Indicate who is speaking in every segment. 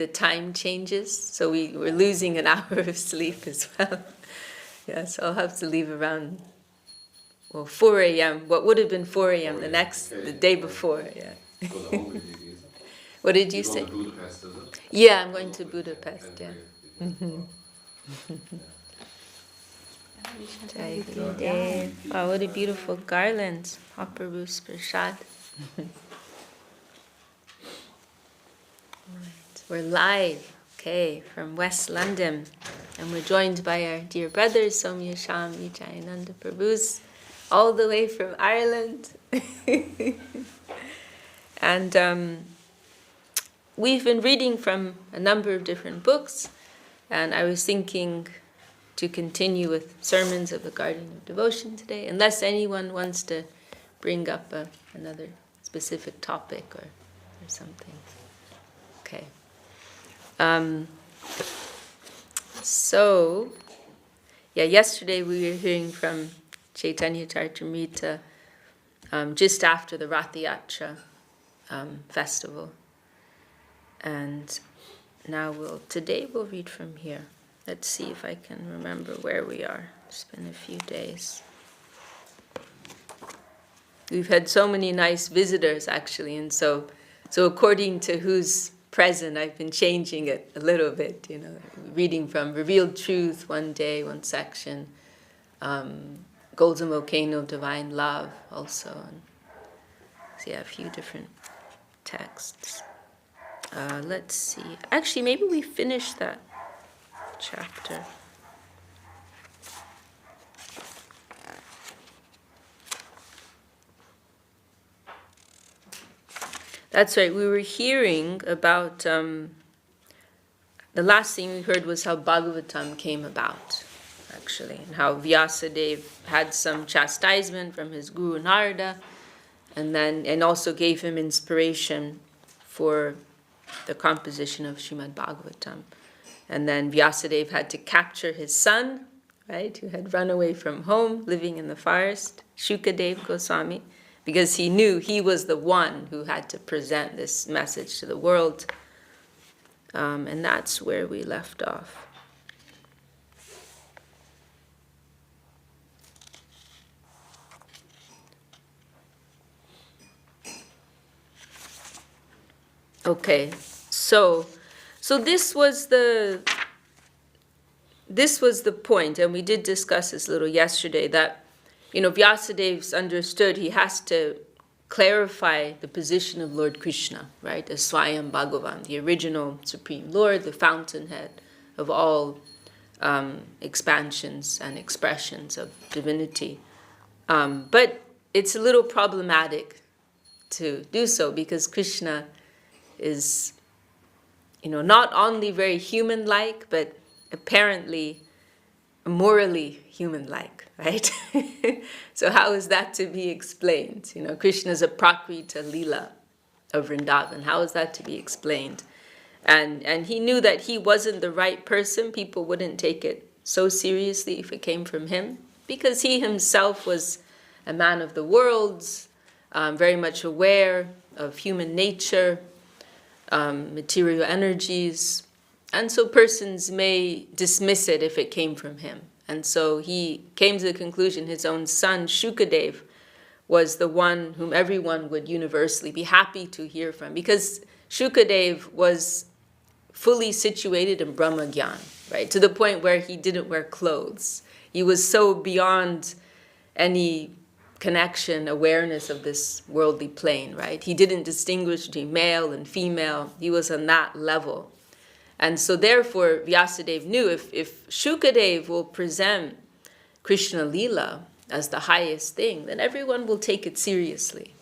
Speaker 1: the time changes, so we're losing an hour of sleep as well. Yeah, so I'll have to leave around 4 a.m. What would have been 4 a.m. the day before. Yeah. What did you say? Yeah, I'm going to Budapest. Yeah. Jai Guru Dev. Wow, what a beautiful garland. Aparus Prashad. Right. We're live, okay, from West London. And we're joined by our dear brothers, Somya Sham, Vijayananda Prabhus, all the way from Ireland. And we've been reading from a number of different books, and I was thinking to continue with sermons of the Garden of Devotion today, unless anyone wants to bring up another specific topic or something. Okay. So, yesterday we were hearing from Chaitanya Charitamrita just after the Ratha Yatra festival. And now today we'll read from here. Let's see if I can remember where we are. It's been a few days. We've had so many nice visitors, actually, and so according to who's present, I've been changing it a little bit, reading from Revealed Truth one day, one section, Golden Volcano of Divine Love also, and so a few different texts. Let's see. Actually, maybe we finished that chapter. That's right, we were hearing about, the last thing we heard was how Bhagavatam came about, actually, and how Vyasadeva had some chastisement from his guru Narada, and also gave him inspiration for the composition of Srimad Bhagavatam. And then Vyasadeva had to capture his son, right, who had run away from home, living in the forest, Dev-Goswami, because he knew he was the one who had to present this message to the world. And that's where we left off. Okay, so this was the point, and we did discuss this a little yesterday, that Vyasadev's understood he has to clarify the position of Lord Krishna, right, as Swayam Bhagavan, the original Supreme Lord, the fountainhead of all expansions and expressions of divinity. But it's a little problematic to do so, because Krishna is, not only very human-like, but apparently morally human-like, right? So how is that to be explained? Krishna is a Prakrita Leela of Vrindavan. How is that to be explained? And he knew that he wasn't the right person. People wouldn't take it so seriously if it came from him, because he himself was a man of the world, very much aware of human nature, material energies, and so persons may dismiss it if it came from him. And so he came to the conclusion his own son, Shukadev, was the one whom everyone would universally be happy to hear from, because Shukadev was fully situated in Brahma Gyan, right, to the point where he didn't wear clothes. He was so beyond any connection, awareness of this worldly plane, right? He didn't distinguish between male and female. He was on that level. And so therefore, Vyasadeva knew if Shukadev will present Krishna Leela as the highest thing, then everyone will take it seriously.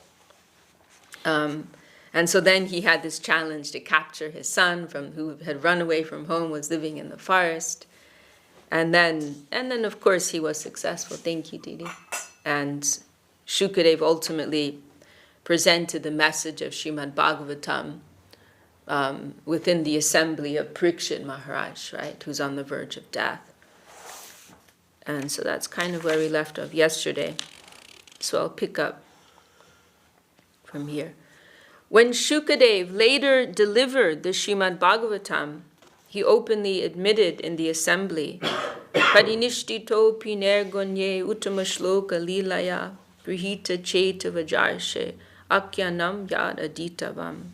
Speaker 1: And so then he had this challenge to capture his son who had run away from home, was living in the forest. And then of course he was successful. Thank you, Didi. And Shukadev ultimately presented the message of Srimad Bhagavatam within the assembly of Parikshit Maharaj, right, who's on the verge of death. And so that's kind of where we left off yesterday. So I'll pick up from here. When Shukadev later delivered the Srimad Bhagavatam, he openly admitted in the assembly, Padinishtito pinergonye uttama shloka lilaya brihita cheta vajarshe akyanam yad aditavam.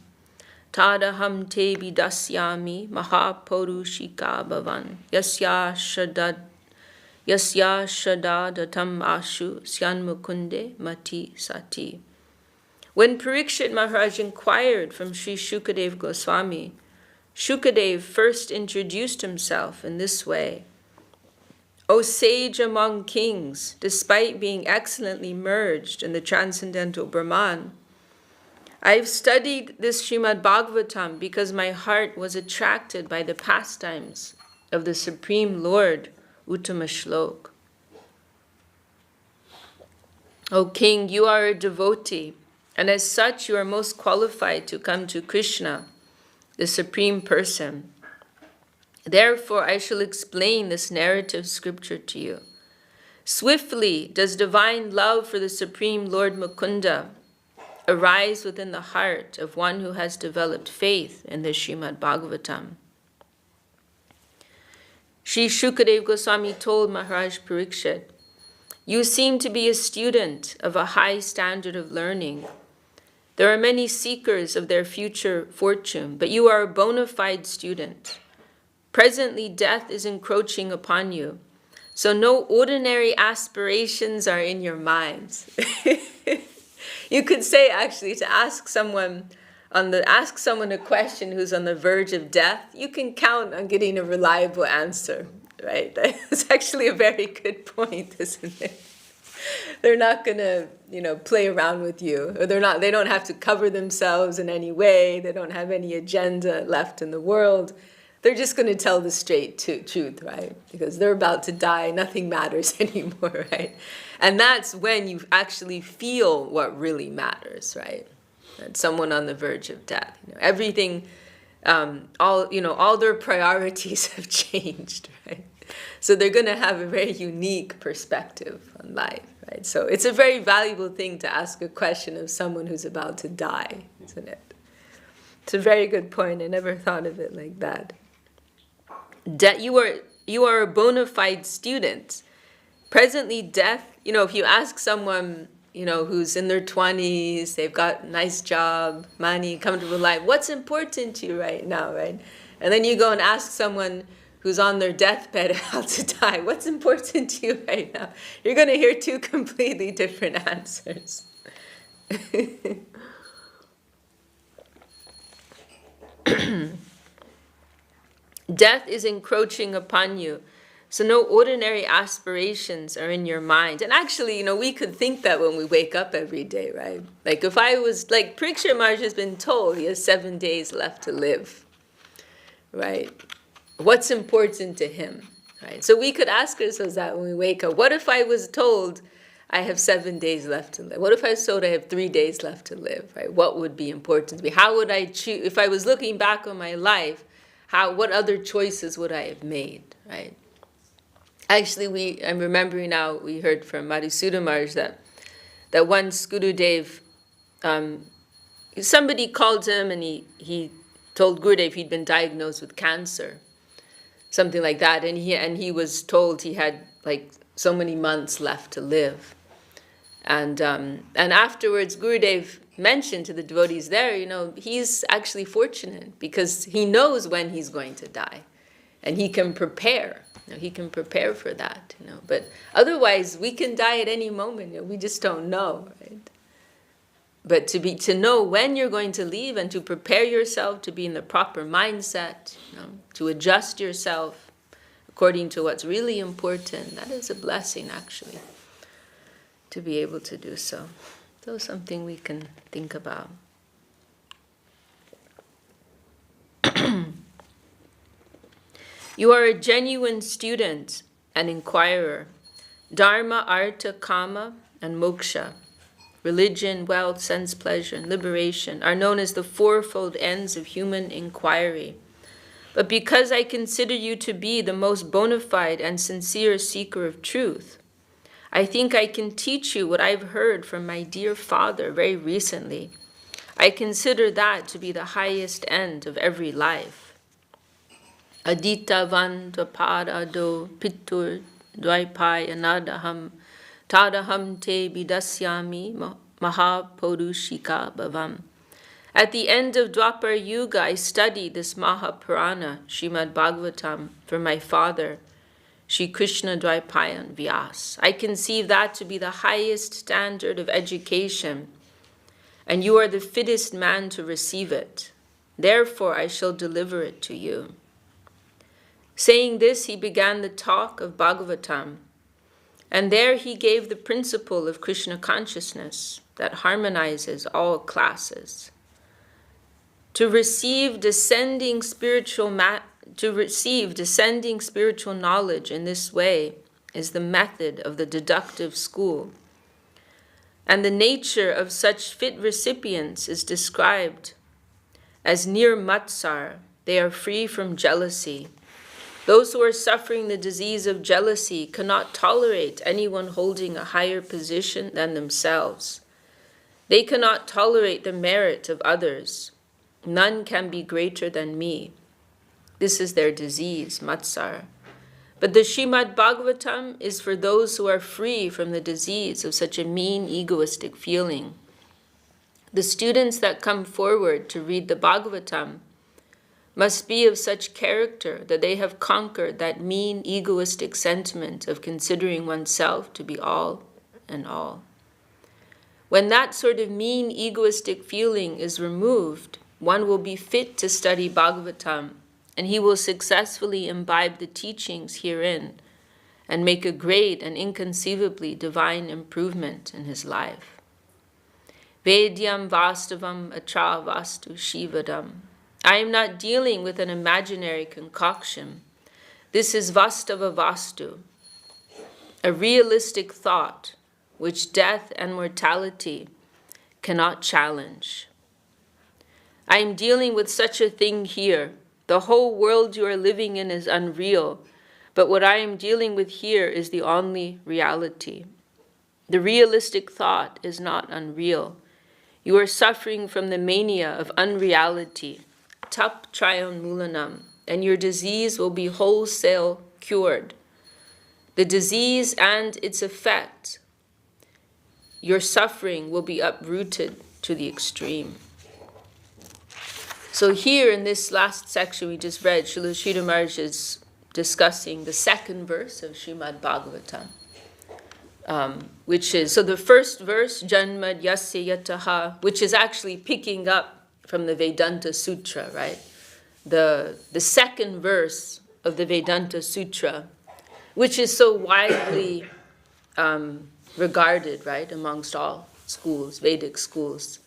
Speaker 1: Tadaham te vidasyami mahapurushika bhavan yasya shadadatam ashu syanmukunde mati sati. When Parikshit Maharaj inquired from Sri Shukadev Goswami, Shukadev first introduced himself in this way. O sage among kings, despite being excellently merged in the transcendental Brahman, I have studied this Srimad Bhagavatam because my heart was attracted by the pastimes of the Supreme Lord, Uttama Shlok. O king, you are a devotee, and as such you are most qualified to come to Krishna, the Supreme Person. Therefore I shall explain this narrative scripture to you. Swiftly does divine love for the Supreme Lord Mukunda arise within the heart of one who has developed faith in the Srimad Bhagavatam. Sri Shukadev Goswami told Maharaj Parikshit, you seem to be a student of a high standard of learning. There are many seekers of their future fortune, but you are a bona fide student. Presently, death is encroaching upon you, so no ordinary aspirations are in your minds. You could say, actually, to ask someone a question who's on the verge of death, you can count on getting a reliable answer, right? That's actually a very good point, isn't it? They're not going to, play around with you, or they don't have to cover themselves in any way. They don't have any agenda left in the world. They're just going to tell the straight truth, right? Because they're about to die. Nothing matters anymore, right? And that's when you actually feel what really matters, right? That someone on the verge of death. Everything, all their priorities have changed, right? So they're going to have a very unique perspective on life, right? So it's a very valuable thing to ask a question of someone who's about to die, isn't it? It's a very good point. I never thought of it like that. You are a bona fide student. Presently, death, if you ask someone, who's in their 20s, they've got a nice job, money, comfortable life, what's important to you right now, right? And then you go and ask someone who's on their deathbed about to die, what's important to you right now? You're going to hear two completely different answers. Death is encroaching upon you, so no ordinary aspirations are in your mind. And actually, we could think that when we wake up every day, right? Like if I was, like Parikshit Maharaj has been told he has 7 days left to live, right? What's important to him, right? So we could ask ourselves that when we wake up. What if I was told I have 7 days left to live? What if I was told I have 3 days left to live, right? What would be important to me? How would I choose? If I was looking back on my life, what other choices would I have made, right? Actually, I'm remembering now, we heard from Madhusudha Maharaj that once Gurudev, somebody called him and he told Gurudev he'd been diagnosed with cancer, something like that, and he was told he had like so many months left to live. And afterwards, Gurudev mentioned to the devotees there, he's actually fortunate because he knows when he's going to die, and he can prepare. He can prepare for that. But otherwise, we can die at any moment. We just don't know, right? But to know when you're going to leave and to prepare yourself to be in the proper mindset, to adjust yourself according to what's really important, that is a blessing, actually, to be able to do so. So something we can think about. You are a genuine student and inquirer. Dharma, artha, kama, and moksha, religion, wealth, sense pleasure, and liberation, are known as the fourfold ends of human inquiry. But because I consider you to be the most bona fide and sincere seeker of truth, I think I can teach you what I've heard from my dear father very recently. I consider that to be the highest end of every life. Adita vantapada do pitur dvaipai anadaham tadaham te bidasyami mahaporushika bhavam. At the end of Dwapar Yuga, I studied this Mahapurana, Srimad Bhagavatam, for my father, Shri Krishna Dvaipayan Vyas. I conceive that to be the highest standard of education, and you are the fittest man to receive it. Therefore, I shall deliver it to you. Saying this, he began the talk of Bhagavatam, and there he gave the principle of Krishna consciousness that harmonizes all classes. To receive descending spiritual knowledge in this way is the method of the deductive school. And the nature of such fit recipients is described as near matsar. They are free from jealousy. Those who are suffering the disease of jealousy cannot tolerate anyone holding a higher position than themselves. They cannot tolerate the merit of others. None can be greater than me. This is their disease, matsar. But the Srimad Bhagavatam is for those who are free from the disease of such a mean, egoistic feeling. The students that come forward to read the Bhagavatam must be of such character that they have conquered that mean, egoistic sentiment of considering oneself to be all and all. When that sort of mean, egoistic feeling is removed, one will be fit to study Bhagavatam, and he will successfully imbibe the teachings herein and make a great and inconceivably divine improvement in his life. Vedyam vastavam atra vastu shivadam. I am not dealing with an imaginary concoction. This is vastava vastu, a realistic thought which death and mortality cannot challenge. I am dealing with such a thing here. The whole world you are living in is unreal, but what I am dealing with here is the only reality. The realistic thought is not unreal. You are suffering from the mania of unreality, tap trayon mulanam, and your disease will be wholesale cured. The disease and its effect, your suffering will be uprooted to the extreme. So here in this last section we just read, Srila Sridhar Maharaj is discussing the second verse of Srimad Bhagavatam, which is, so the first verse, Janmad Yasya Yataha, which is actually picking up from the Vedanta Sutra, right? The second verse of the Vedanta Sutra, which is so widely regarded, right, amongst all schools, Vedic schools.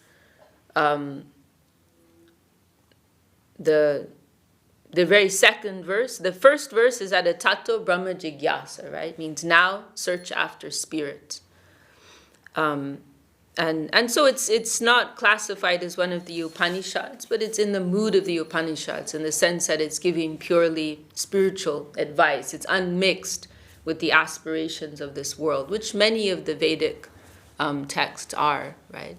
Speaker 1: The very second verse, the first verse is at a tato brahma jigyasa, right? Means now search after spirit. And so it's not classified as one of the Upanishads, but it's in the mood of the Upanishads in the sense that it's giving purely spiritual advice. It's unmixed with the aspirations of this world, which many of the Vedic texts are, right?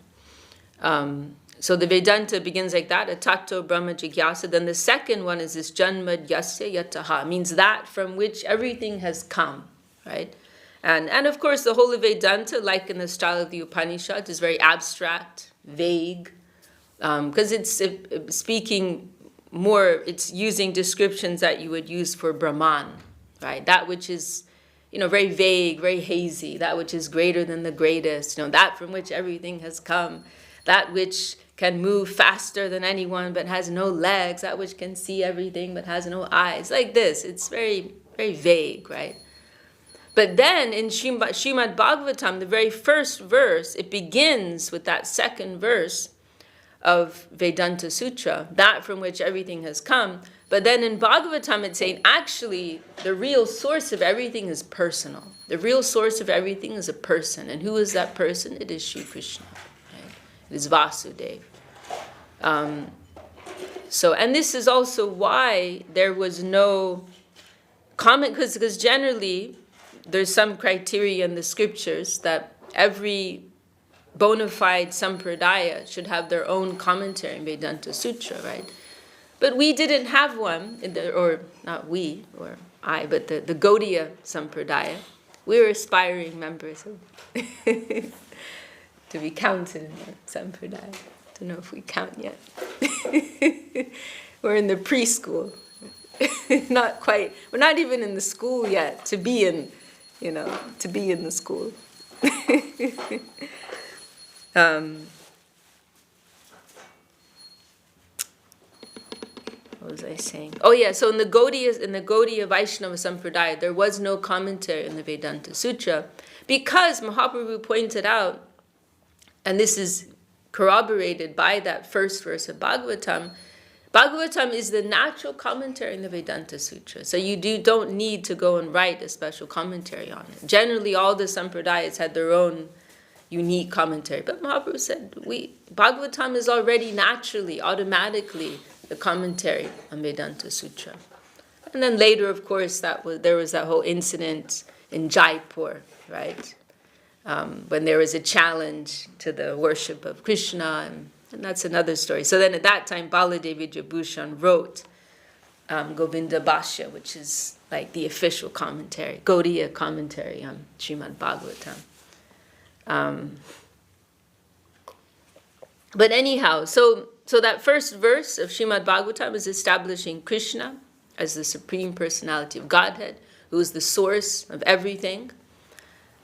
Speaker 1: So the Vedanta begins like that, atato brahma jigyasa. Then the second one is this janmad yasya yataha, means that from which everything has come, right? And of course the whole of Vedanta, like in the style of the Upanishad, is very abstract, vague, because it's speaking more, it's using descriptions that you would use for Brahman, right? That which is, very vague, very hazy, that which is greater than the greatest, that from which everything has come, that which can move faster than anyone but has no legs, that which can see everything but has no eyes, like this. It's very, very vague, right? But then in Srimad Bhagavatam, the very first verse, it begins with that second verse of Vedanta Sutra, that from which everything has come. But then in Bhagavatam, it's saying, actually, the real source of everything is personal. The real source of everything is a person. And who is that person? It is Shri Krishna. It is Vasudeva. And this is also why there was no comment, because generally there's some criteria in the scriptures that every bona fide sampradaya should have their own commentary in Vedanta Sutra, right? But we didn't have one, or not we, or I, but the Gaudiya Sampradaya. We were aspiring members of to be counted in the Sampradaya. Don't know if we count yet. We're in the preschool. Not quite. We're not even in the school yet to be in the school. What was I saying? Oh yeah, so in the Gaudiya Vaishnava Sampradaya, there was no commentary in the Vedanta Sutra, because Mahaprabhu pointed out, and this is corroborated by that first verse of Bhagavatam, Bhagavatam is the natural commentary in the Vedanta Sutra. So you don't need to go and write a special commentary on it. Generally, all the Sampradayas had their own unique commentary. But Mahaprabhu said, Bhagavatam is already naturally, automatically, the commentary on Vedanta Sutra. And then later, of course, there was that whole incident in Jaipur, right? When there was a challenge to the worship of Krishna, and that's another story. So then at that time, Baladevi Jabushan wrote Govinda Bhashya, which is like the official commentary, Gaudiya commentary on Srimad Bhagavatam. But anyhow, so that first verse of Srimad Bhagavatam is establishing Krishna as the Supreme Personality of Godhead, who is the source of everything.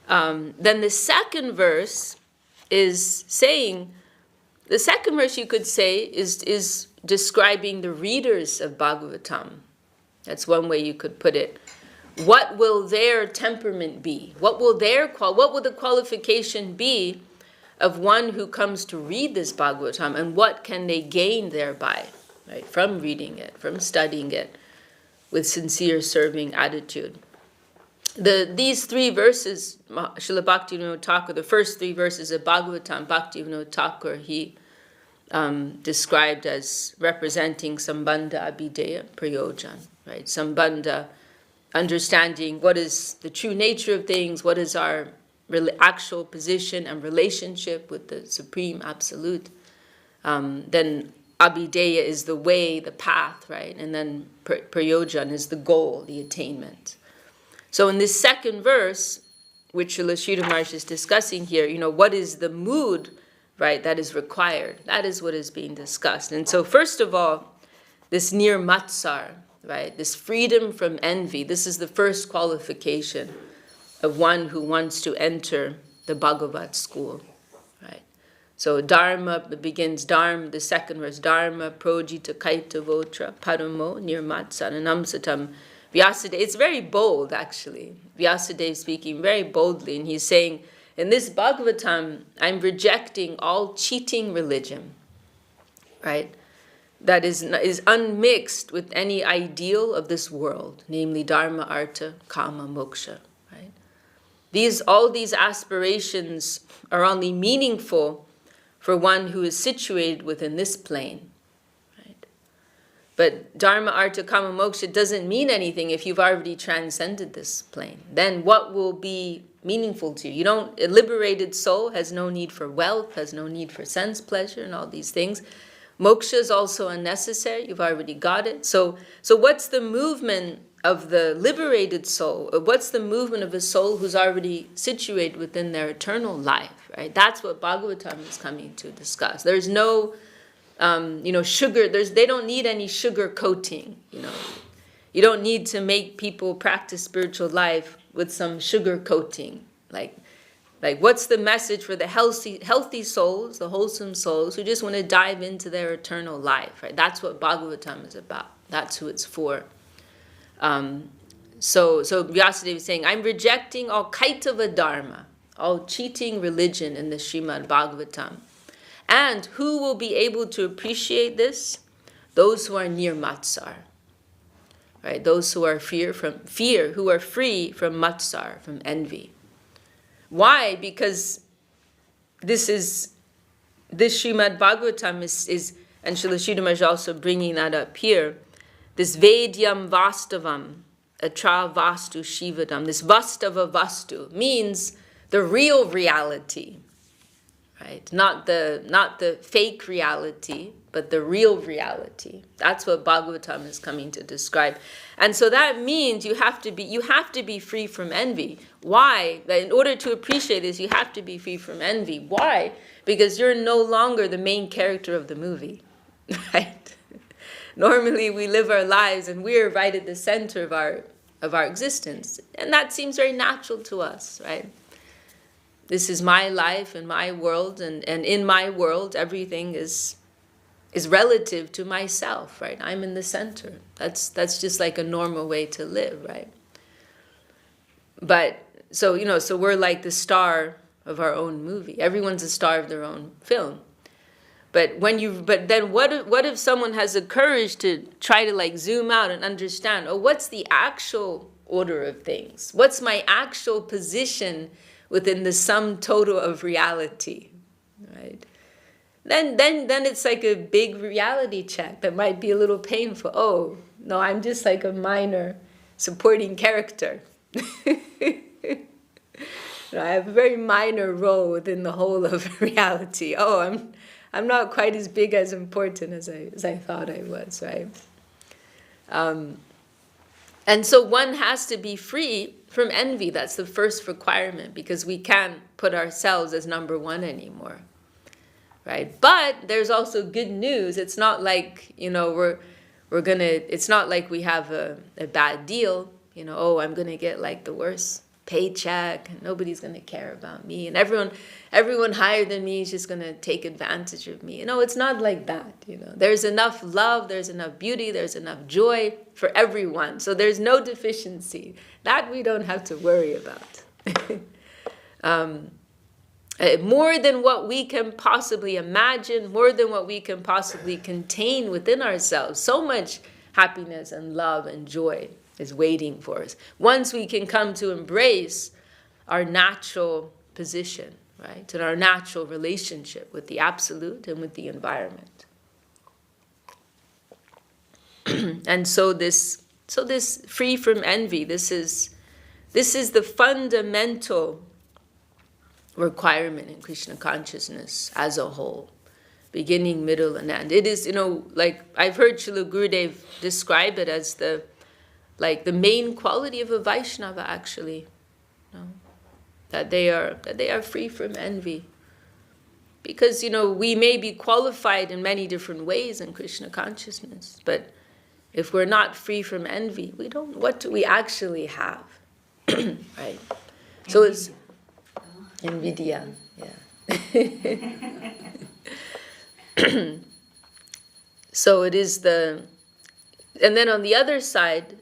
Speaker 1: Then the second verse is saying, the second verse you could say is describing the readers of Bhagavatam. That's one way you could put it. What will their temperament be? What will the qualification be of one who comes to read this Bhagavatam, and what can they gain thereby, right? From reading it, from studying it with sincere serving attitude. These three verses, Srila Bhaktivinoda Thakur, the first three verses of Bhagavatam, Bhaktivinoda Thakur, he described as representing Sambandha Abhideya Prayojan, right? Sambandha, understanding what is the true nature of things, what is our actual position and relationship with the Supreme Absolute. Then Abhideya is the way, the path, right? And then Prayojan is the goal, the attainment. So in this second verse, which Srila Sridhar Maharaj is discussing here, what is the mood, right, that is required? That is what is being discussed. And so first of all, this nirmatsar, right, this freedom from envy, this is the first qualification of one who wants to enter the Bhagavat school, right? So Dharma begins, the second verse, Dharma projita kaita votra paramo nirmatsaranam satam. Vyasadeva, it's very bold actually. Vyasadeva speaking very boldly, and he's saying, in this Bhagavatam, I'm rejecting all cheating religion, right? That is unmixed with any ideal of this world, namely Dharma, Artha, Kama, Moksha, right? All these aspirations are only meaningful for one who is situated within this plane, right? But Dharma, Artha, Kama, Moksha doesn't mean anything if you've already transcended this plane. Then what will be meaningful to you? A liberated soul has no need for wealth, has no need for sense pleasure and all these things. Moksha is also unnecessary. You've already got it. So what's the movement of the liberated soul? What's the movement of a soul who's already situated within their eternal life, right? That's what Bhagavatam is coming to discuss. There's no, sugar. They don't need any sugar coating. You don't need to make people practice spiritual life with some sugar coating, like what's the message for the healthy souls, the wholesome souls who just want to dive into their eternal life, right? That's what Bhagavatam is about. That's who it's for. So Vyasadeva is saying, I'm rejecting all kaitava dharma, all cheating religion in the Srimad Bhagavatam. And who will be able to appreciate this? Those who are nirmatsar, right? Those who are free from matsar, from envy. Why? Because this Srimad Bhagavatam is and Srila Sridhar Maharaj also bringing that up here, this Vedyam Vastavam, Atra Vastu Shivadam, this Vastava Vastu means the real reality, right? Not the fake reality, but the real reality. That's what Bhagavatam is coming to describe. And so that means you have to be free from envy. Why? That in order to appreciate this, you have to be free from envy. Why? Because you're no longer the main character of the movie, right? Normally we live our lives and we're right at the center of our existence. And that seems very natural to us, right? This is my life and my world, and in my world everything is relative to myself, right? I'm in the center. That's just like a normal way to live, right? But so we're like the star of our own movie. Everyone's a star of their own film. But then what if someone has the courage to try to like zoom out and understand, what's the actual order of things? What's my actual position within the sum total of reality, right? Then it's like a big reality check that might be a little painful. Oh, no, I'm just like a minor supporting character. I have a very minor role within the whole of reality. Oh, I'm not quite as big, as important as I thought I was, right? And so one has to be free from envy. That's the first requirement, because we can't put ourselves as number one anymore, right? But there's also good news. It's not like, it's not like we have a bad deal, I'm gonna get like the worst paycheck and nobody's gonna care about me, and everyone higher than me is just gonna take advantage of me. It's not like that. There's enough love, there's enough beauty, there's enough joy for everyone. So there's no deficiency. That we don't have to worry about. More than what we can possibly imagine, more than what we can possibly contain within ourselves. So much happiness and love and joy is waiting for us. Once we can come to embrace our natural position, right? And our natural relationship with the Absolute and with the environment. And so this free from envy, this is the fundamental requirement in Krishna consciousness as a whole, beginning, middle, and end. It is, like I've heard Srila Gurudev describe it as the main quality of a Vaishnava, actually, that they are free from envy. Because, we may be qualified in many different ways in Krishna consciousness, but if we're not free from envy, what do we actually have? Right? So it's Nvidia, yeah. So it is and then on the other side,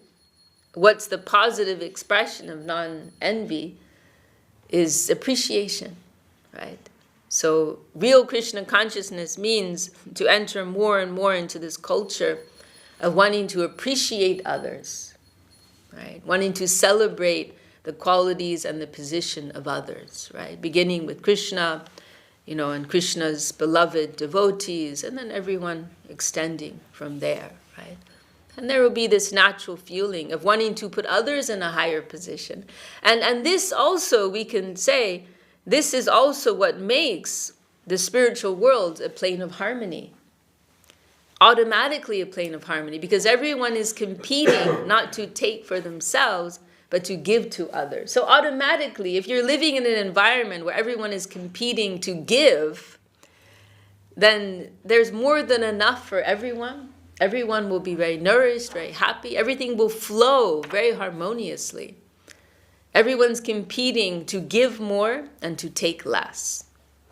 Speaker 1: what's the positive expression of non-envy is appreciation, right? So real Krishna consciousness means to enter more and more into this culture of wanting to appreciate others, right? Wanting to celebrate the qualities and the position of others, right? Beginning with Krishna, and Krishna's beloved devotees, and then everyone extending from there, right? And there will be this natural feeling of wanting to put others in a higher position. And this also, we can say, this is also what makes the spiritual world a plane of harmony. Automatically a plane of harmony, because everyone is competing not to take for themselves, but to give to others. So automatically, if you're living in an environment where everyone is competing to give, then there's more than enough for everyone. Everyone will be very nourished, very happy. Everything will flow very harmoniously. Everyone's competing to give more and to take less.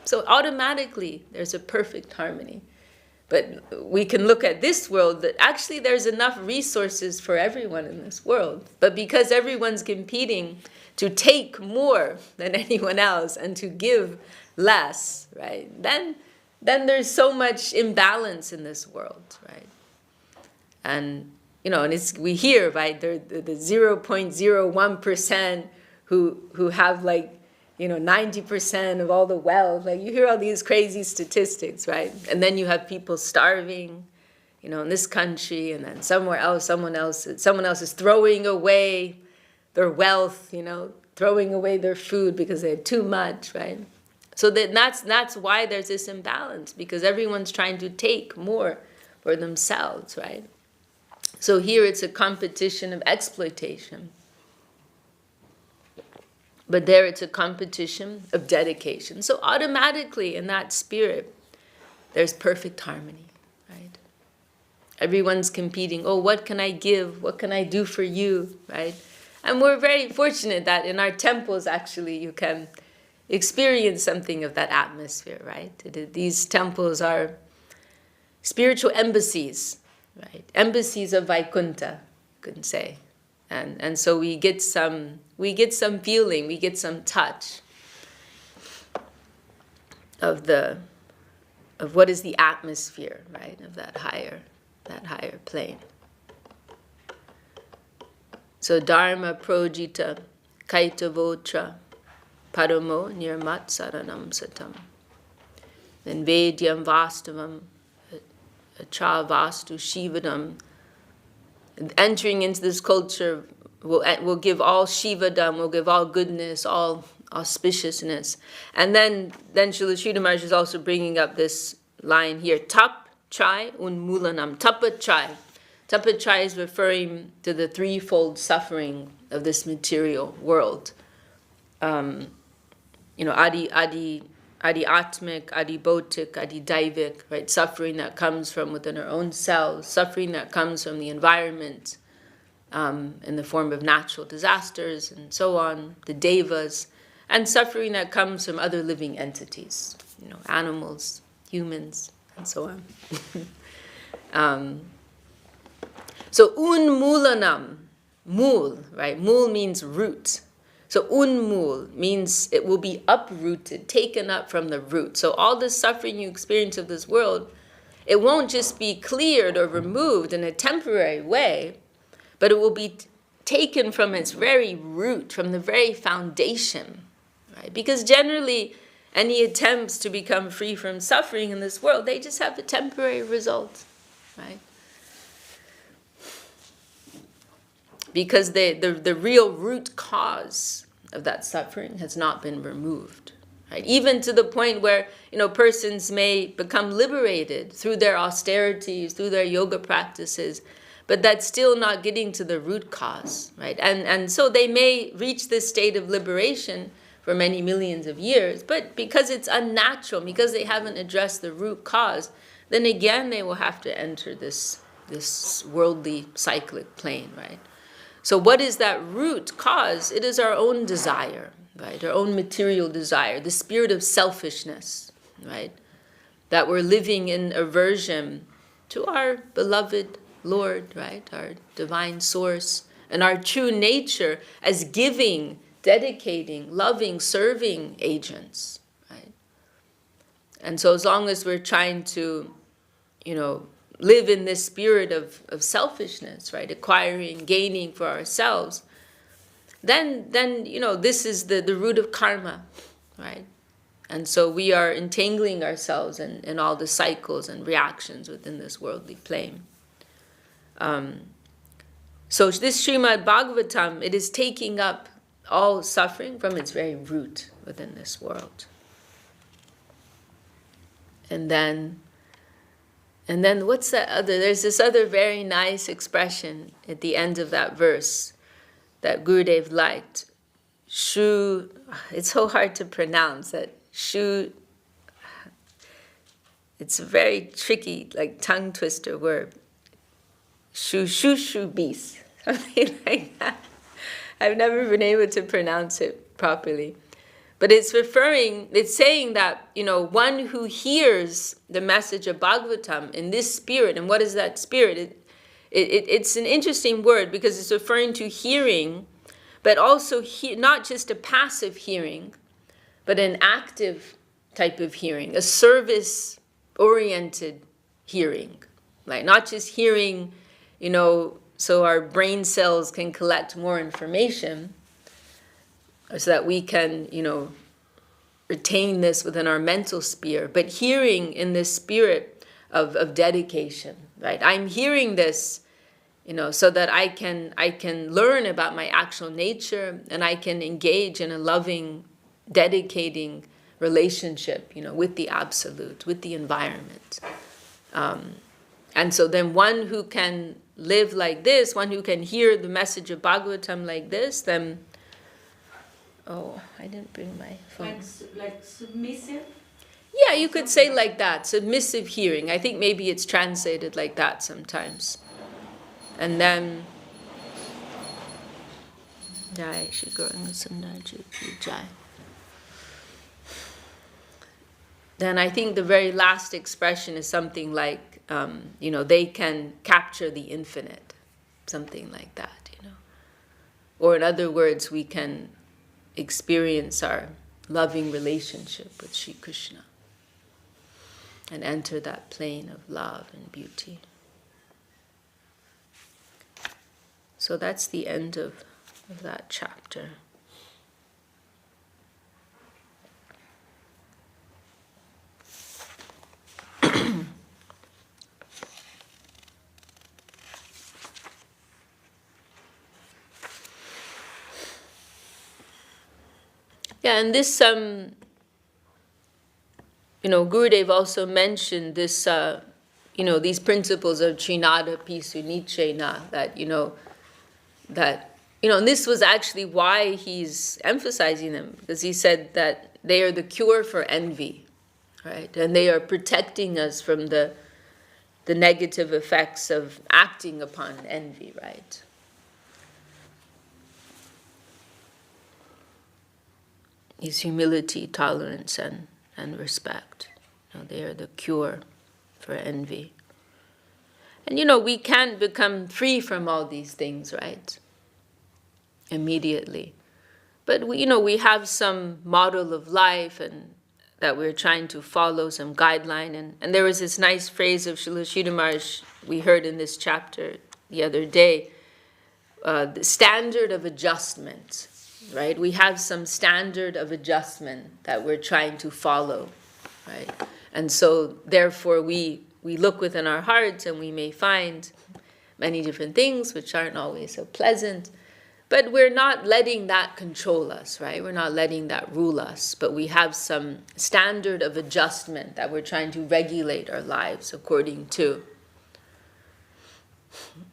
Speaker 1: So automatically, there's a perfect harmony. But we can look at this world that actually there's enough resources for everyone in this world. But because everyone's competing to take more than anyone else and to give less, right? Then there's so much imbalance in this world, right? And and we hear, right, the 0.01% who have 90% of all the wealth. Like, you hear all these crazy statistics, right? And then you have people starving, in this country, and then somewhere else, someone else is throwing away their wealth, throwing away their food because they had too much, right? So that's why there's this imbalance, because everyone's trying to take more for themselves, right? So here it's a competition of exploitation. But there it's a competition of dedication. So automatically in that spirit, there's perfect harmony, right? Everyone's competing. Oh, what can I give? What can I do for you, right? And we're very fortunate that in our temples, actually, you can experience something of that atmosphere, right? These temples are spiritual embassies, right? Embassies of Vaikuntha, you can say. And so we get some feeling, we get some touch of what is the atmosphere, right, of that higher plane. So dharma projita kaitavotra paramo nirmat saranam satam. Then vedyam vastavam achavastu shivadam. Entering into this culture will give all shivadam, will give all goodness, all auspiciousness. And then Srila Sridhar Maharaj is also bringing up this line here, tap chai unmulanam, tapachai. Tapachai is referring to the threefold suffering of this material world. Adi atmic, adi bautic, adi daivik, right? Suffering that comes from within our own selves, suffering that comes from the environment, in the form of natural disasters and so on, the devas, and suffering that comes from other living entities, animals, humans, and so on. So unmulanam, mul, right? Mul means root. So unmul means it will be uprooted, taken up from the root. So all the suffering you experience of this world, it won't just be cleared or removed in a temporary way, but it will be taken from its very root, from the very foundation, right? Because generally, any attempts to become free from suffering in this world, they just have a temporary result, right? Because the real root cause of that suffering has not been removed, right? Even to the point where, persons may become liberated through their austerities, through their yoga practices, but that's still not getting to the root cause, right? And so they may reach this state of liberation for many millions of years, but because it's unnatural, because they haven't addressed the root cause, then again they will have to enter this worldly cyclic plane, right? So what is that root cause? It is our own desire, right? Our own material desire, the spirit of selfishness, right? That we're living in aversion to our beloved Lord, right? Our divine source, and our true nature as giving, dedicating, loving, serving agents, right? And so as long as we're trying to, live in this spirit of selfishness, right? Acquiring, gaining for ourselves, then this is the root of karma, right? And so we are entangling ourselves in all the cycles and reactions within this worldly plane. So this Srimad Bhagavatam, it is taking up all suffering from its very root within this world. And then what's that other? There's this other very nice expression at the end of that verse that Gurudev liked. Shu, it's so hard to pronounce that. Shu, it's a very tricky, like tongue twister word. Shu bis, something like that. I've never been able to pronounce it properly. But it's saying that, one who hears the message of Bhagavatam in this spirit, and what is that spirit? It's an interesting word because it's referring to hearing, but also not just a passive hearing, but an active type of hearing, a service-oriented hearing. Like not just hearing, so our brain cells can collect more information, so that we can, retain this within our mental sphere, but hearing in this spirit of dedication, right? I'm hearing this, so that I can learn about my actual nature, and I can engage in a loving, dedicating relationship, with the Absolute, with the environment. And so then one who can live like this, one who can hear the message of Bhagavatam like this, then, I didn't bring my phone.
Speaker 2: Like submissive?
Speaker 1: Yeah, you could say like that, submissive hearing. I think maybe it's translated like that sometimes. And then, Jai Shri Gauranga Sundar Jai. Then I think the very last expression is something like, they can capture the infinite, something like that, Or in other words, we can experience our loving relationship with Sri Krishna and enter that plane of love and beauty. So that's the end of that chapter. Yeah, and this, Gurudev also mentioned this, these principles of Trinada Pisu Nichena, and this was actually why he's emphasizing them, because he said that they are the cure for envy, right? And they are protecting us from the negative effects of acting upon envy, right? Is humility, tolerance, and respect. They are the cure for envy. And we can't become free from all these things, right? Immediately. But we have some model of life and that we're trying to follow, some guideline. And there was this nice phrase of Srila Sridhar Maharaj we heard in this chapter the other day, the standard of adjustment. Right? We have some standard of adjustment that we're trying to follow, right? And so therefore we look within our hearts and we may find many different things which aren't always so pleasant, but we're not letting that control us, right? We're not letting that rule us, but we have some standard of adjustment that we're trying to regulate our lives according to.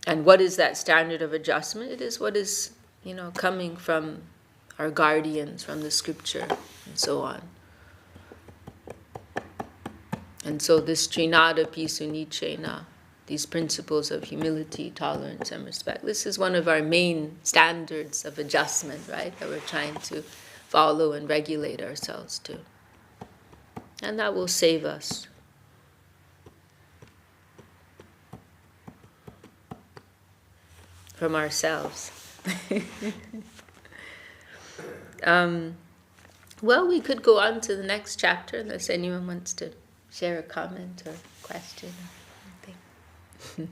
Speaker 1: And what is that standard of adjustment? It is what is, coming from our guardians, from the scripture, and so on. And so this Trinada Pisu Nichena, these principles of humility, tolerance, and respect, this is one of our main standards of adjustment, right? That we're trying to follow and regulate ourselves to. And that will save us. From ourselves. Well, we could go on to the next chapter unless anyone wants to share a comment or question or anything.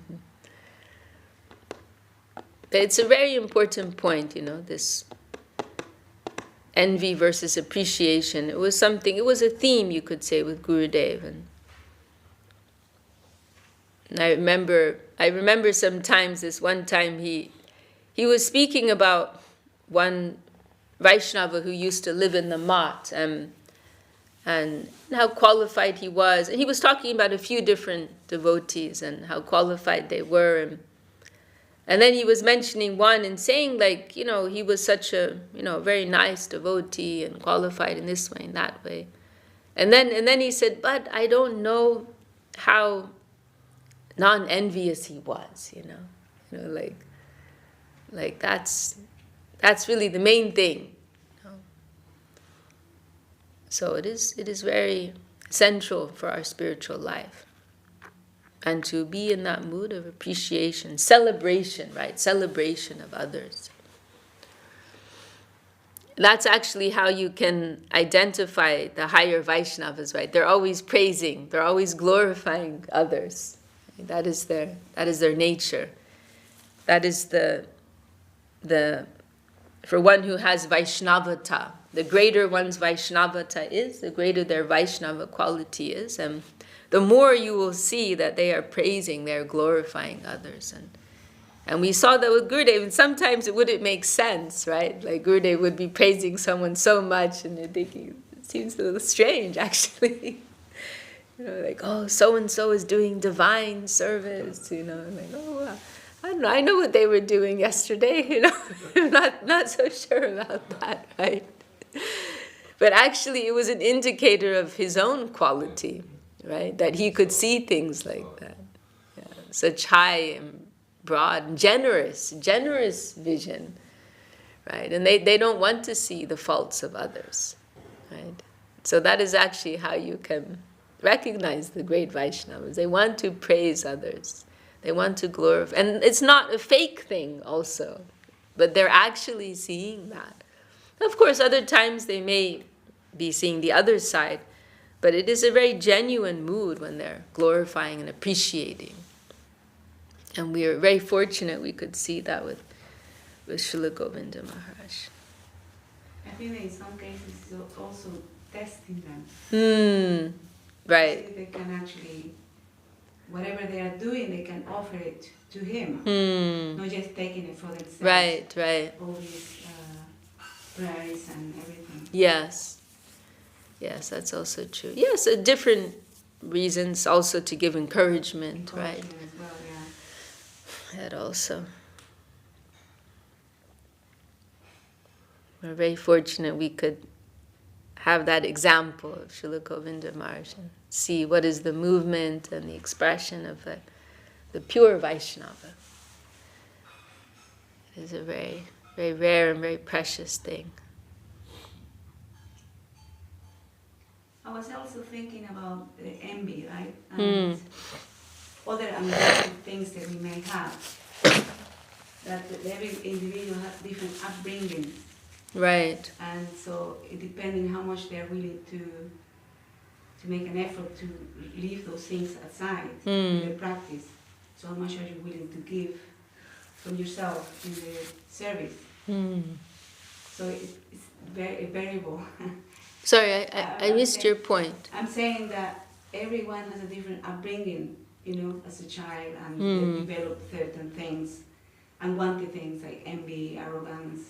Speaker 1: But it's a very important point, this envy versus appreciation. It was a theme, you could say, with Gurudev. And I remember sometimes this one time he was speaking about one Vaishnava who used to live in the Math, and how qualified he was. And he was talking about a few different devotees and how qualified they were. And then he was mentioning one and saying, he was such a, very nice devotee and qualified in this way and that way. And then he said, but I don't know how non-envious he was, That's really the main thing. So it is very central for our spiritual life. And to be in that mood of appreciation, celebration, right? Celebration of others. That's actually how you can identify the higher Vaishnavas, right? They're always praising, they're always glorifying others. That is their nature. That is the for one who has Vaishnavata, the greater one's Vaishnavata is, the greater their Vaishnava quality is, and the more you will see that they are praising, they are glorifying others. And we saw that with Gurudev, and sometimes it wouldn't make sense, right? Like Gurudev would be praising someone so much, and they're thinking, seems a little strange, actually. Like, oh, so-and-so is doing divine service, like, oh, I don't know, I know what they were doing yesterday, I'm not so sure about that, right? But actually, it was an indicator of his own quality, right? That he could see things like that. Yeah. Such high and broad, and generous vision, right? And they don't want to see the faults of others, right? So that is actually how you can recognize the great Vaishnavas. They want to praise others. They want to glorify. And it's not a fake thing also, but they're actually seeing that. Of course, other times they may be seeing the other side, but it is a very genuine mood when they're glorifying and appreciating. And we are very fortunate we could see that with Srila Govinda Maharaj.
Speaker 2: I think in some cases it's also testing them.
Speaker 1: Right.
Speaker 2: So they can actually, whatever they are doing, they can offer it to him, not just taking it for themselves.
Speaker 1: Right.
Speaker 2: All these prayers and everything.
Speaker 1: Yes, that's also true. Yes, different reasons also to give encouragement, right?
Speaker 2: As well, yeah.
Speaker 1: That also. We're very fortunate we could have that example of Srila Govinda Maharaj and see what is the movement and the expression of the pure Vaishnava. It is a very, very rare and very precious thing.
Speaker 2: I was also thinking about the envy, right? And other unwanted things that we may have. That every individual has different upbringing.
Speaker 1: Right.
Speaker 2: And so it depending how much they're willing to make an effort to leave those things aside in their practice. So how much are you willing to give from yourself in the service? So it's very variable.
Speaker 1: Sorry, I missed your point.
Speaker 2: I'm saying that everyone has a different upbringing, as a child, and they develop certain things, unwanted things like envy, arrogance,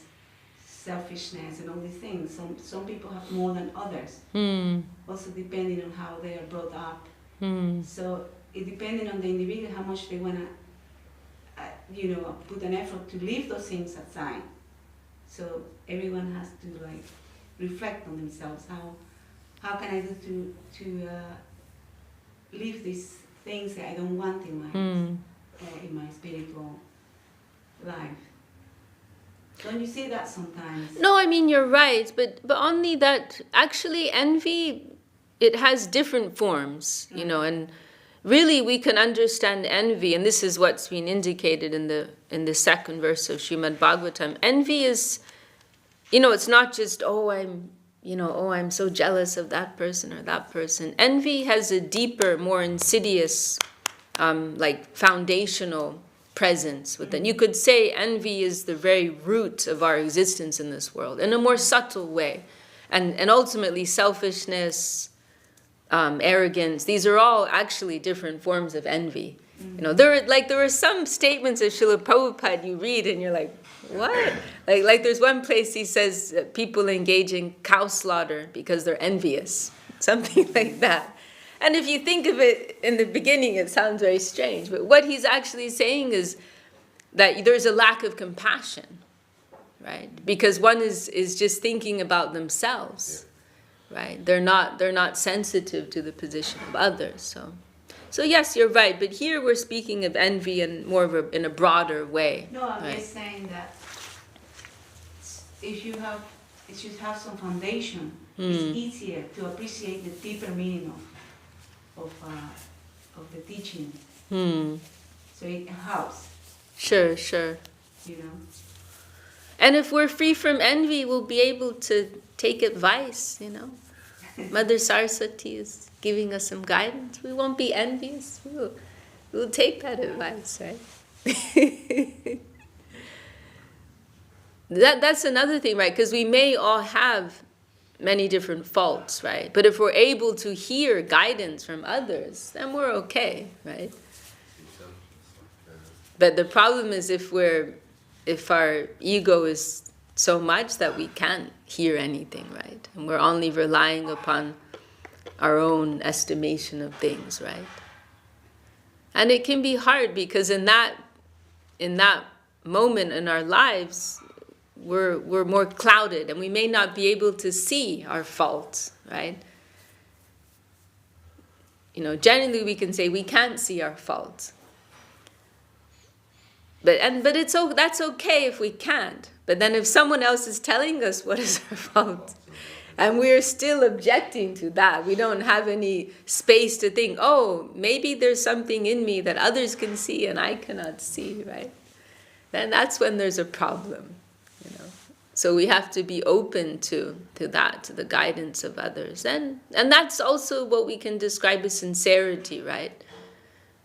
Speaker 2: selfishness, and all these things. Some people have more than others. Also depending on how they are brought up. So it depending on the individual how much they want to, put an effort to leave those things aside. So everyone has to reflect on themselves. How can I do to leave these things that I don't want in my spiritual life? Don't you see that sometimes?
Speaker 1: No, I mean you're right, but only that actually envy, it has different forms, and really we can understand envy, and this is what's been indicated in the second verse of Srimad Bhagavatam. Envy is, it's not just I'm so jealous of that person or that person. Envy has a deeper, more insidious, foundational presence within. You could say envy is the very root of our existence in this world in a more subtle way, and ultimately selfishness, arrogance. These are all actually different forms of envy. There are some statements of Srila Prabhupada you read and you're like, what? Like there's one place he says people engage in cow slaughter because they're envious, something like that. And if you think of it in the beginning, it sounds very strange. But what he's actually saying is that there's a lack of compassion, right? Because one is just thinking about themselves, right? They're not sensitive to the position of others. So yes, you're right. But here we're speaking of envy in in a broader way.
Speaker 2: No, I'm just saying that if you have some foundation, it's easier to appreciate the deeper meaning of the teaching. So it helps.
Speaker 1: Sure. And if we're free from envy, we'll be able to take advice, Mother Saraswati is giving us some guidance. We won't be envious. We'll take that advice, right? That's another thing, right? Because we may all have many different faults, right? But if we're able to hear guidance from others, then we're okay, right? But the problem is if our ego is so much that we can't hear anything, right? And we're only relying upon our own estimation of things, right? And it can be hard because in that moment in our lives, we're more clouded and we may not be able to see our faults, right? Generally we can say we can't see our faults. But that's okay if we can't. But then if someone else is telling us what is our fault, and we're still objecting to that, we don't have any space to think, oh, maybe there's something in me that others can see and I cannot see, right? Then that's when there's a problem, So we have to be open to that, to the guidance of others. And that's also what we can describe as sincerity, right?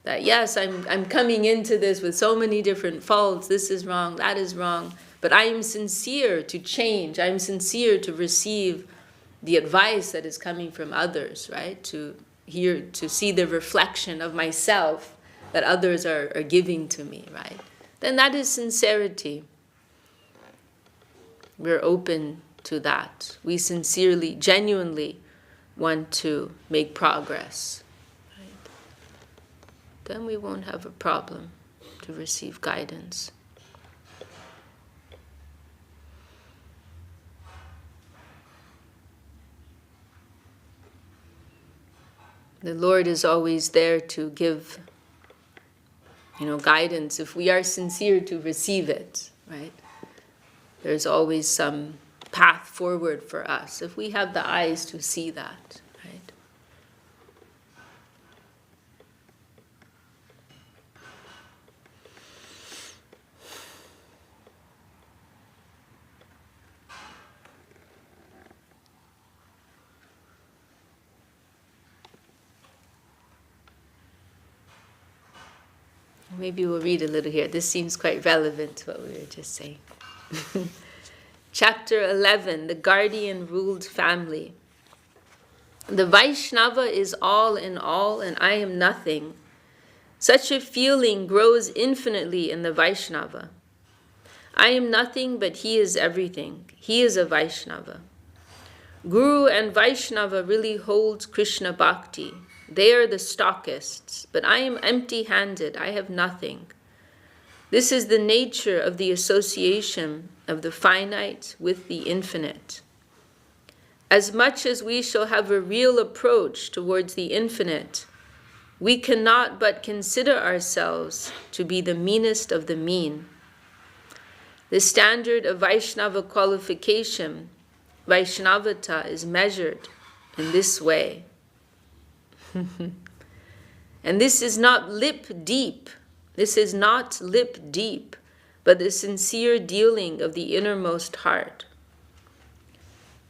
Speaker 1: That yes, I'm coming into this with so many different faults, this is wrong, that is wrong, but I am sincere to change, I am sincere to receive the advice that is coming from others, right? To see the reflection of myself that others are giving to me, right? Then that is sincerity. We're open to that. We sincerely, genuinely want to make progress. Right? Then we won't have a problem to receive guidance. The Lord is always there to give, guidance if we are sincere to receive it, right? There's always some path forward for us if we have the eyes to see that, right? Maybe we'll read a little here. This seems quite relevant to what we were just saying. Chapter 11, the guardian ruled family. The Vaishnava is all in all and I am nothing. Such a feeling grows infinitely in the Vaishnava. I am nothing, but he is everything. He is a Vaishnava. Guru and Vaishnava really hold Krishna Bhakti. They are the stockists, but I am empty-handed. I have nothing. This is the nature of the association of the finite with the infinite. As much as we shall have a real approach towards the infinite, we cannot but consider ourselves to be the meanest of the mean. The standard of Vaishnava qualification, Vaishnavata, is measured in this way. And this is not lip deep. This is not lip deep, but the sincere dealing of the innermost heart.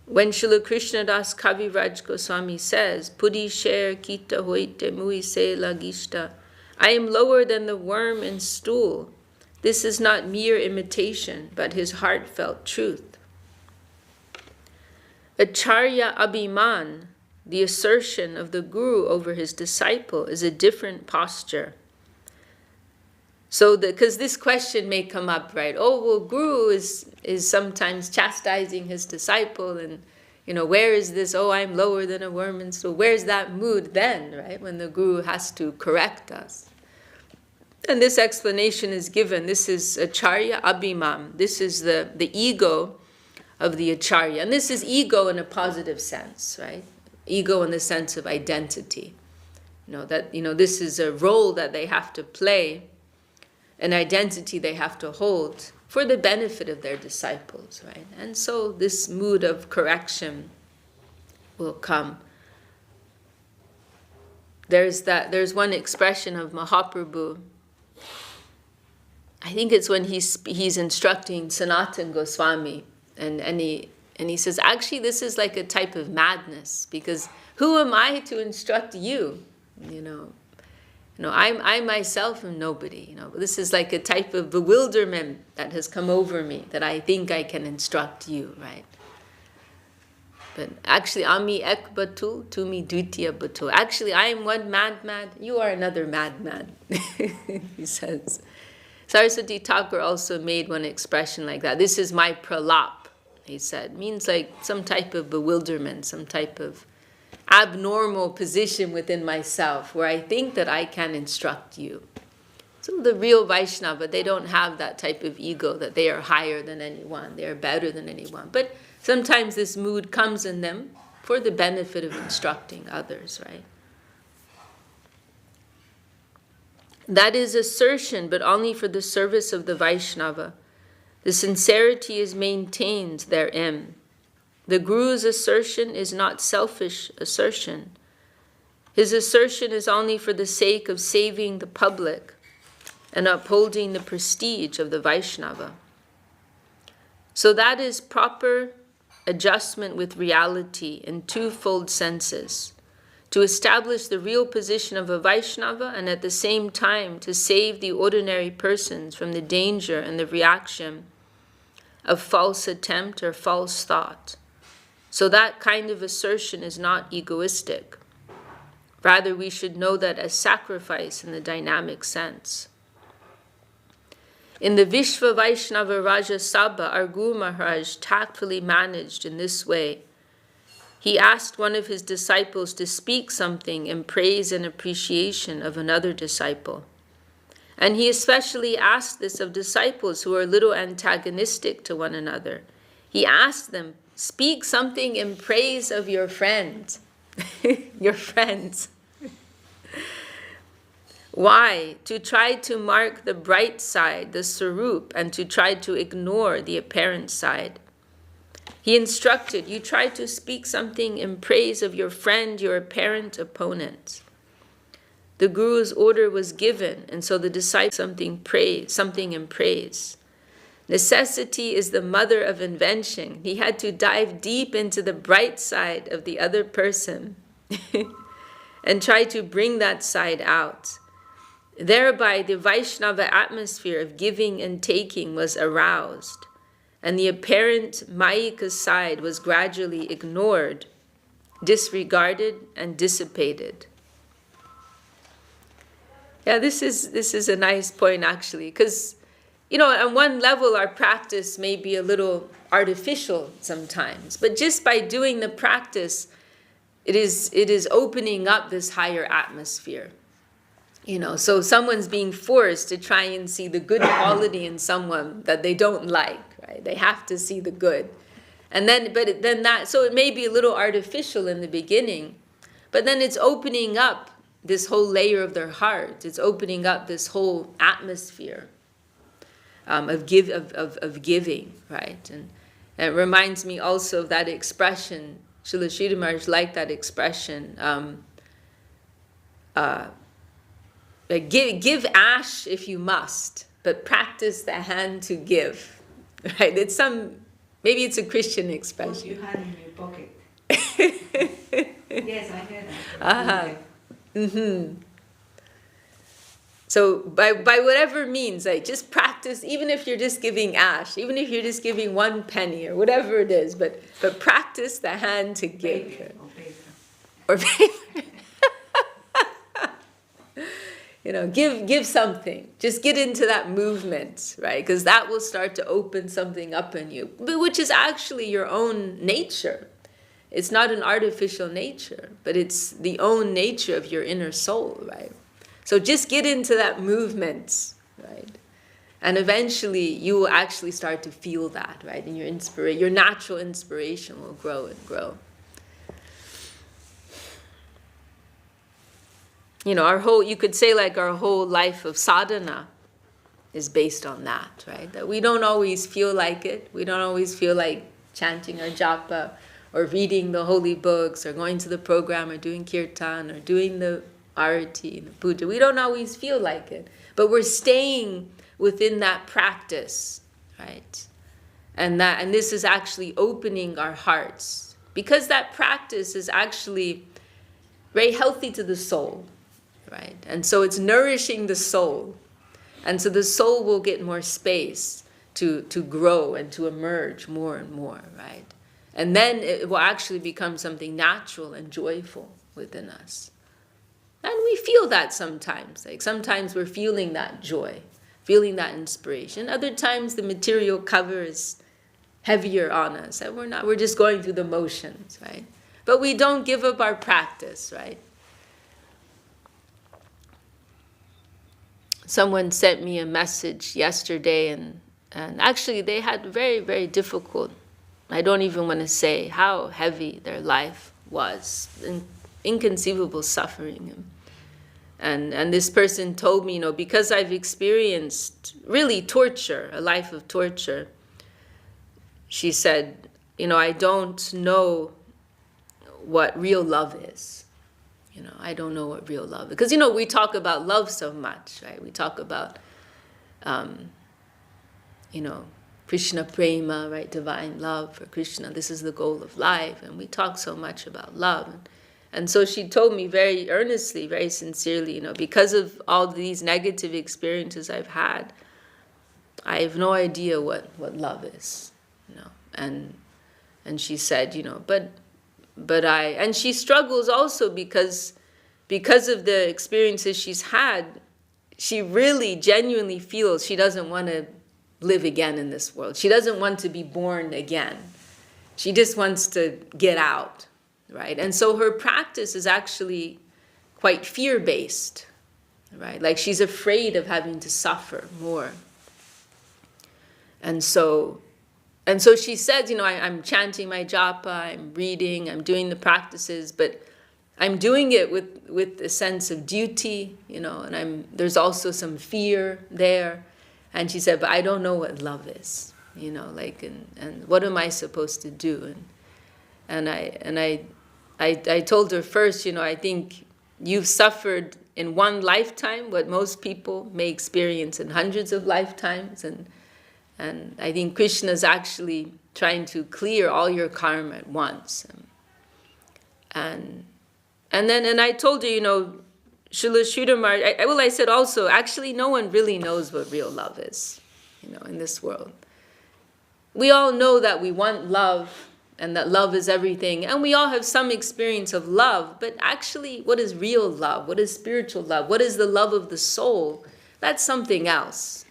Speaker 1: When Srila Krishnadas Kaviraj Goswami says, Pudi sher kita hoite mui se lagishta, I am lower than the worm in stool, this is not mere imitation, but his heartfelt truth. Acharya Abhiman, the assertion of the Guru over his disciple, is a different posture. So, because this question may come up, right? Oh, well, Guru is sometimes chastising his disciple, and where is this? Oh, I'm lower than a worm, and so where's that mood then, right? When the Guru has to correct us, and this explanation is given. This is Acharya Abhimam. This is the ego of the Acharya, and this is ego in a positive sense, right? Ego in the sense of identity. This is a role that they have to play, an identity they have to hold for the benefit of their disciples, right? And so this mood of correction will come. There's one expression of Mahaprabhu. I think it's when he's instructing Sanatana Goswami, and he says, actually, this is like a type of madness, because who am I to instruct you? I myself am nobody. This is like a type of bewilderment that has come over me, that I think I can instruct you, right? But actually, Ami ek batul, tumi dvitiya batul. Actually, I am one madman, you are another madman, he says. Saraswati Thakur also made one expression like that. This is my pralap, he said. Means like some type of bewilderment, some type of abnormal position within myself where I think that I can instruct you. So the real Vaishnava, they don't have that type of ego that they are higher than anyone, they are better than anyone. But sometimes this mood comes in them for the benefit of instructing others, right? That is assertion, but only for the service of the Vaishnava. The sincerity is maintained therein. The Guru's assertion is not selfish assertion. His assertion is only for the sake of saving the public and upholding the prestige of the Vaishnava. So that is proper adjustment with reality in twofold senses. To establish the real position of a Vaishnava and at the same time to save the ordinary persons from the danger and the reaction of false attempt or false thought. So that kind of assertion is not egoistic. Rather, we should know that as sacrifice in the dynamic sense. In the Vishva Vaishnava Raja Sabha, our Guru Maharaj tactfully managed in this way. He asked one of his disciples to speak something in praise and appreciation of another disciple. And he especially asked this of disciples who are a little antagonistic to one another. He asked them, speak something in praise of your friend, your friends. Why? To try to mark the bright side, the sarup, and to try to ignore the apparent side. He instructed, you try to speak something in praise of your friend, your apparent opponent. The Guru's order was given, and so the disciple something in praise. Necessity is the mother of invention. He had to dive deep into the bright side of the other person and try to bring that side out. Thereby, the Vaishnava atmosphere of giving and taking was aroused, and the apparent Mayika side was gradually ignored, disregarded, and dissipated. Yeah, this is a nice point actually, because, on one level our practice may be a little artificial sometimes, but just by doing the practice, it is opening up this higher atmosphere. So someone's being forced to try and see the good quality in someone that they don't like, right? They have to see the good. So it may be a little artificial in the beginning, but then it's opening up this whole layer of their heart. It's opening up this whole atmosphere of giving, right? And it reminds me also of that expression. Srila Sridhar Maharaj liked that expression. Give ash if you must, but practice the hand to give. Right? Maybe it's a Christian expression.
Speaker 2: What you had in your pocket. Yes, I heard that.
Speaker 1: Mm-hmm. So by whatever means, just practice, even if you're just giving ash, even if you're just giving 1 penny or whatever it is, but practice the hand to give.
Speaker 2: Paper.
Speaker 1: Or paper. Give something. Just get into that movement, right? Because that will start to open something up in you, which is actually your own nature. It's not an artificial nature, but it's the own nature of your inner soul, right? So just get into that movement, right? And eventually you will actually start to feel that, right? And your natural inspiration will grow and grow. You could say our whole life of sadhana is based on that, right? That we don't always feel like it. We don't always feel like chanting our japa or reading the holy books or going to the program or doing kirtan or doing the arati, the puja. We don't always feel like it. But we're staying within that practice, right? And this is actually opening our hearts. Because that practice is actually very healthy to the soul. Right? And so it's nourishing the soul. And so the soul will get more space to grow and to emerge more and more, right? And then it will actually become something natural and joyful within us. And we feel that sometimes. Sometimes we're feeling that joy. feeling that inspiration. Other times the material cover is heavier on us, and we're just going through the motions, right? But we don't give up our practice, right? Someone sent me a message yesterday, and actually they had very, very difficult, I don't even want to say how heavy their life was, inconceivable suffering. And this person told me, because I've experienced really torture, a life of torture, she said, I don't know what real love is. I don't know what real love is. Because, we talk about love so much, right? We talk about, Krishna prema, right? Divine love for Krishna. This is the goal of life. And we talk so much about love. And so she told me very earnestly, very sincerely, because of all these negative experiences I've had, I have no idea what love is, And she said, and she struggles also because of the experiences she's had, she really genuinely feels she doesn't want to live again in this world. She doesn't want to be born again. She just wants to get out, right? And so her practice is actually quite fear-based, right? Like she's afraid of having to suffer more. And so she says, I'm chanting my japa, I'm reading, I'm doing the practices, but I'm doing it with a sense of duty, and there's also some fear there. And she said, but I don't know what love is, and what am I supposed to do? And I told her first, I think you've suffered in one lifetime what most people may experience in hundreds of lifetimes, and I think Krishna's actually trying to clear all your karma at once. And then I told her, Srila Sridhar, I said also, actually no one really knows what real love is, in this world. We all know that we want love and that love is everything, and we all have some experience of love, but actually what is real love? What is spiritual love? What is the love of the soul? That's something else,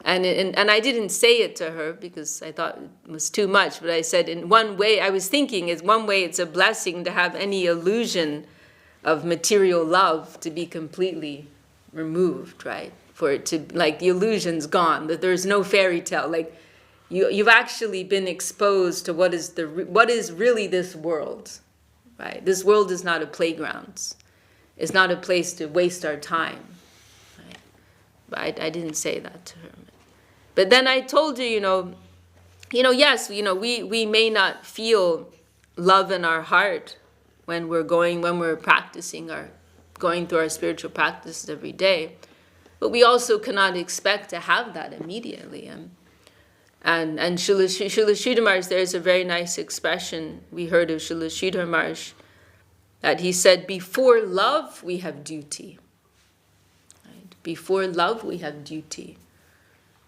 Speaker 1: And I didn't say it to her because I thought it was too much, but I said in one way, I was thinking is one way it's a blessing to have any illusion of material love to be completely removed, right? For it to, like, the illusion's gone, that there's no fairy tale. Like, you've actually been exposed to what is really this world, right? This world is not a playground. It's not a place to waste our time, right? But I didn't say that to her. But then I told her, yes, we may not feel love in our heart when we're practicing going through our spiritual practices every day, but we also cannot expect to have that immediately. And Srila Sridhar Maharaj, there's a very nice expression we heard of Srila Sridhar Maharaj, that he said, before love, we have duty. Right? Before love, we have duty.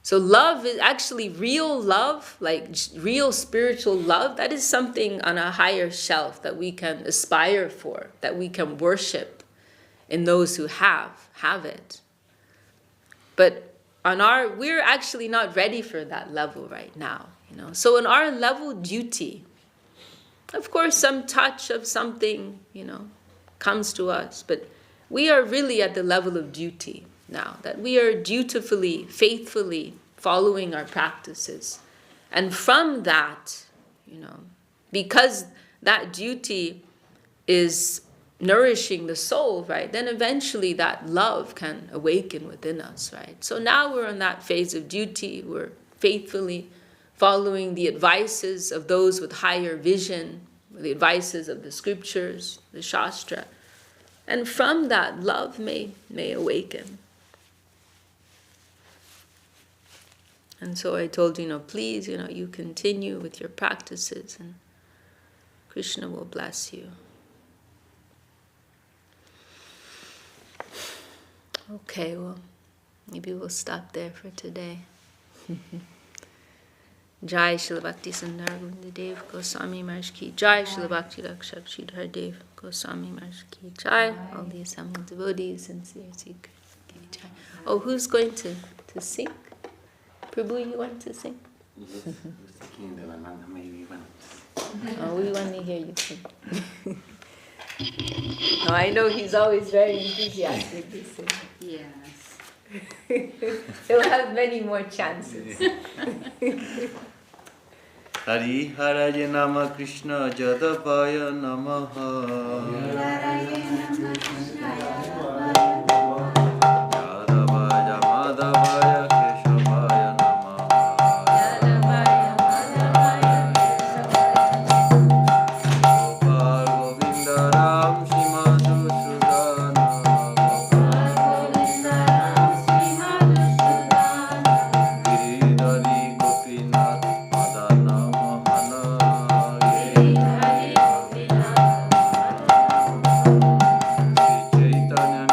Speaker 1: So love is actually real love, like real spiritual love. That is something on a higher shelf that we can aspire for, that we can worship in those who have it. But we're actually not ready for that level right now. So in our level, duty. Of course, some touch of something, comes to us, but we are really at the level of duty now, that we are dutifully, faithfully following our practices. And from that, because that duty is nourishing the soul, right, then eventually that love can awaken within us, right? So now we're in that phase of duty. We're faithfully following the advices of those with higher vision, the advices of the scriptures, the Shastra. And from that, love may awaken. And so I told please, you continue with your practices and Krishna will bless you. Okay, well, maybe we'll stop there for today. Jai Srila Bhakti Sundar Dev-Goswami Maharaj ki Jai, Srila Bhakti Raksak Sridhar Dev-Goswami Maharaj ki Jai, all the assembled devotees, sincere seekers. Oh, who's going to sing? Prabhu, you want to sing?
Speaker 3: Yes, I was thinking that maybe one.
Speaker 1: Oh, we want to hear you sing. Oh, I know he's always very enthusiastic to sing.
Speaker 4: Yes.
Speaker 1: He'll have many more chances.
Speaker 3: Hari Haraye Nama Krishna Jadapaya Namaha. Yadavaya Madhavaya Keshavaya Namaha. Gopal Govinda Ram Shimadu Sudana. Giridhari Gopinath Madana Mohana. Sri Chaitanya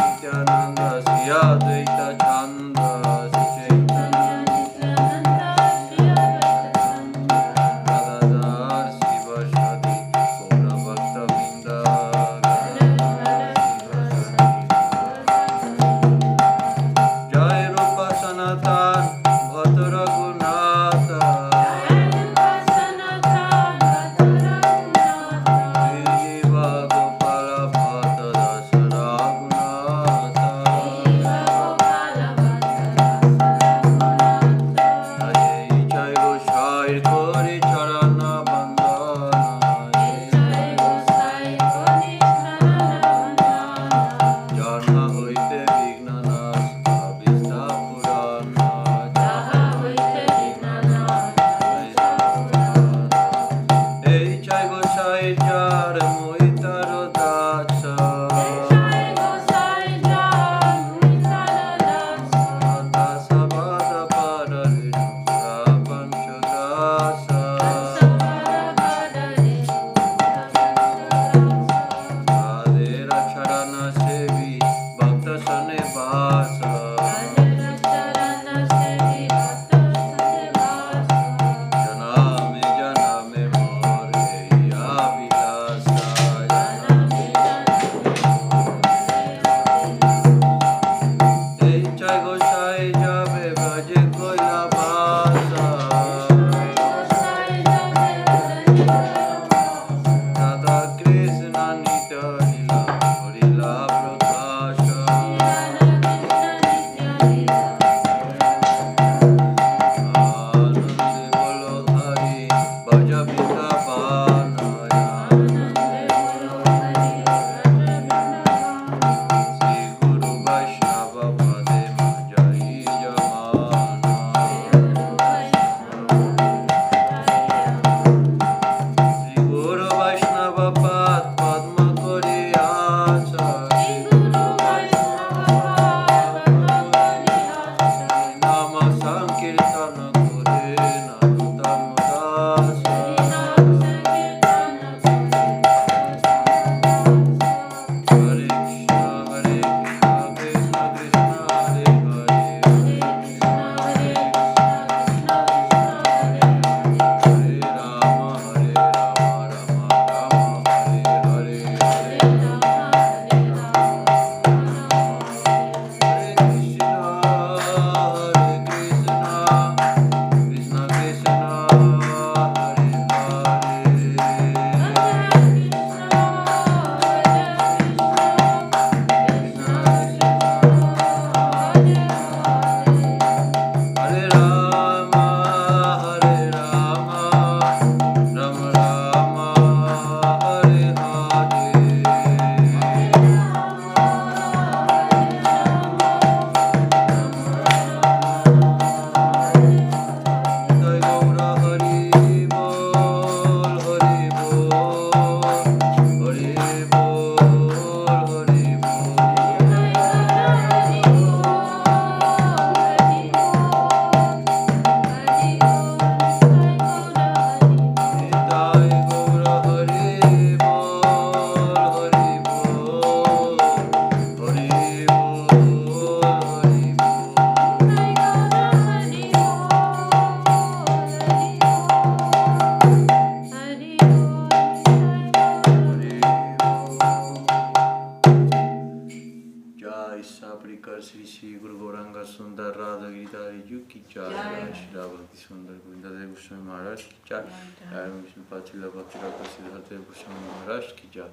Speaker 3: Ju ki jai, jai Srila Bhakti Sundar Govinda Dev-Goswami Maharaj ki jai, jai Vishakha Srila Bhakti Sridhar Dev-Goswami Maharaj ki jai,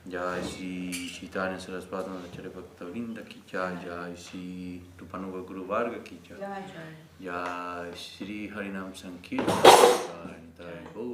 Speaker 3: jai Sri Chaitanya Saraswati Acharya Bhakta Vrinda ki jai, jai Sri Rupanuga Guru Varga ki jai, jai Sri Harinam Sankirtan